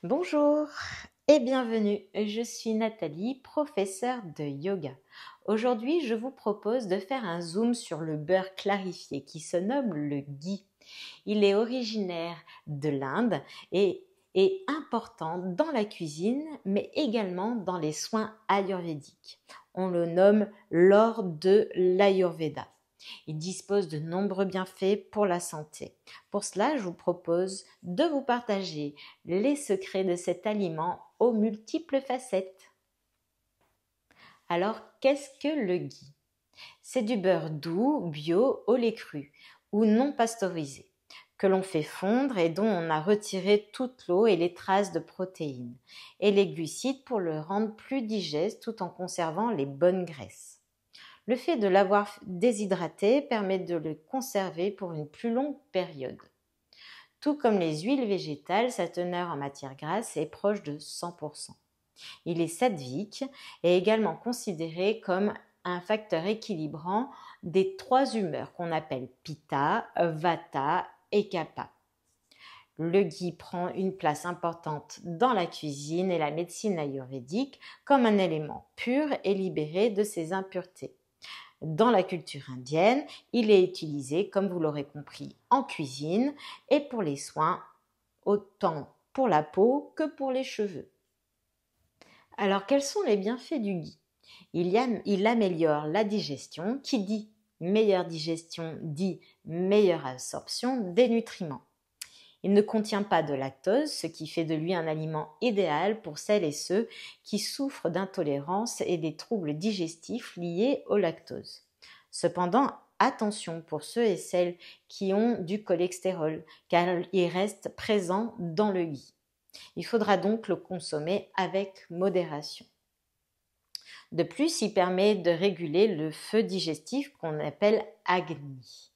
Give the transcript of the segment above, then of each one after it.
Bonjour et bienvenue, je suis Nathalie, professeure de yoga. Aujourd'hui, je vous propose de faire un zoom sur le beurre clarifié qui se nomme le ghee. Il est originaire de l'Inde et est important dans la cuisine, mais également dans les soins ayurvédiques. On le nomme l'or de l'Ayurveda. Il dispose de nombreux bienfaits pour la santé. Pour cela, je vous propose de vous partager les secrets de cet aliment aux multiples facettes. Alors, qu'est-ce que le ghee? C'est du beurre doux, bio, au lait cru ou non pasteurisé, que l'on fait fondre et dont on a retiré toute l'eau et les traces de protéines, et les glucides pour le rendre plus digeste tout en conservant les bonnes graisses. Le fait de l'avoir déshydraté permet de le conserver pour une plus longue période. Tout comme les huiles végétales, sa teneur en matière grasse est proche de 100%. Il est sattvique et également considéré comme un facteur équilibrant des trois humeurs qu'on appelle Pitta, Vata et Kapha. Le ghee prend une place importante dans la cuisine et la médecine ayurvédique comme un élément pur et libéré de ses impuretés. Dans la culture indienne, il est utilisé, comme vous l'aurez compris, en cuisine et pour les soins, autant pour la peau que pour les cheveux. Alors, quels sont les bienfaits du ghee? Il améliore la digestion. Qui dit meilleure digestion dit meilleure absorption des nutriments. Il ne contient pas de lactose, ce qui fait de lui un aliment idéal pour celles et ceux qui souffrent d'intolérance et des troubles digestifs liés au lactose. Cependant, attention pour ceux et celles qui ont du cholestérol, car il reste présent dans le ghee. Il faudra donc le consommer avec modération. De plus, il permet de réguler le feu digestif qu'on appelle Agni.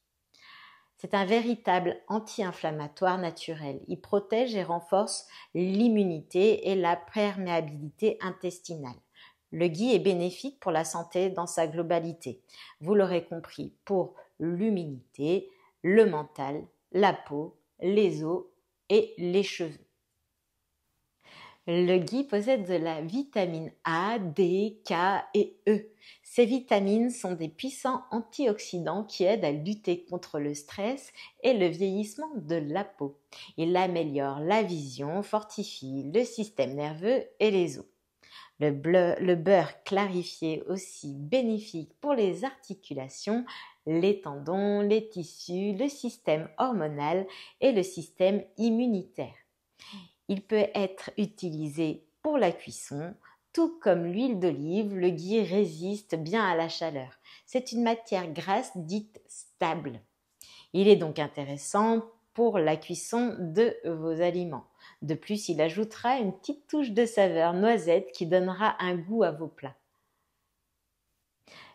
C'est un véritable anti-inflammatoire naturel. Il protège et renforce l'immunité et la perméabilité intestinale. Le ghee est bénéfique pour la santé dans sa globalité. Vous l'aurez compris, pour l'immunité, le mental, la peau, les os et les cheveux. Le ghee possède de la vitamine A, D, K et E. Ces vitamines sont des puissants antioxydants qui aident à lutter contre le stress et le vieillissement de la peau. Il améliore la vision, fortifie le système nerveux et les os. Le beurre clarifié aussi bénéfique pour les articulations, les tendons, les tissus, le système hormonal et le système immunitaire. Il peut être utilisé pour la cuisson, tout comme l'huile d'olive, le ghee résiste bien à la chaleur. C'est une matière grasse dite stable. Il est donc intéressant pour la cuisson de vos aliments. De plus, il ajoutera une petite touche de saveur noisette qui donnera un goût à vos plats.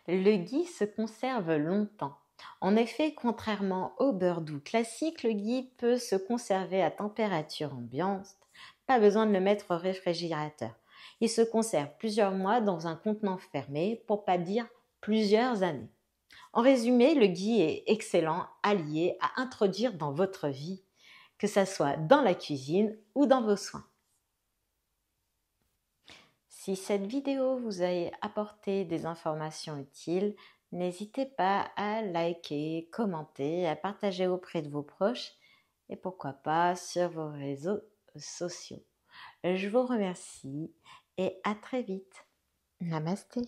Le ghee se conserve longtemps. En effet, contrairement au beurre doux classique, le ghee peut se conserver à température ambiante. Pas besoin de le mettre au réfrigérateur. Il se conserve plusieurs mois dans un contenant fermé, pour pas dire plusieurs années. En résumé, le ghee est excellent allié à introduire dans votre vie, que ce soit dans la cuisine ou dans vos soins. Si cette vidéo vous a apporté des informations utiles, n'hésitez pas à liker, commenter, à partager auprès de vos proches et pourquoi pas sur vos réseaux sociaux. Je vous remercie et à très vite. Namasté.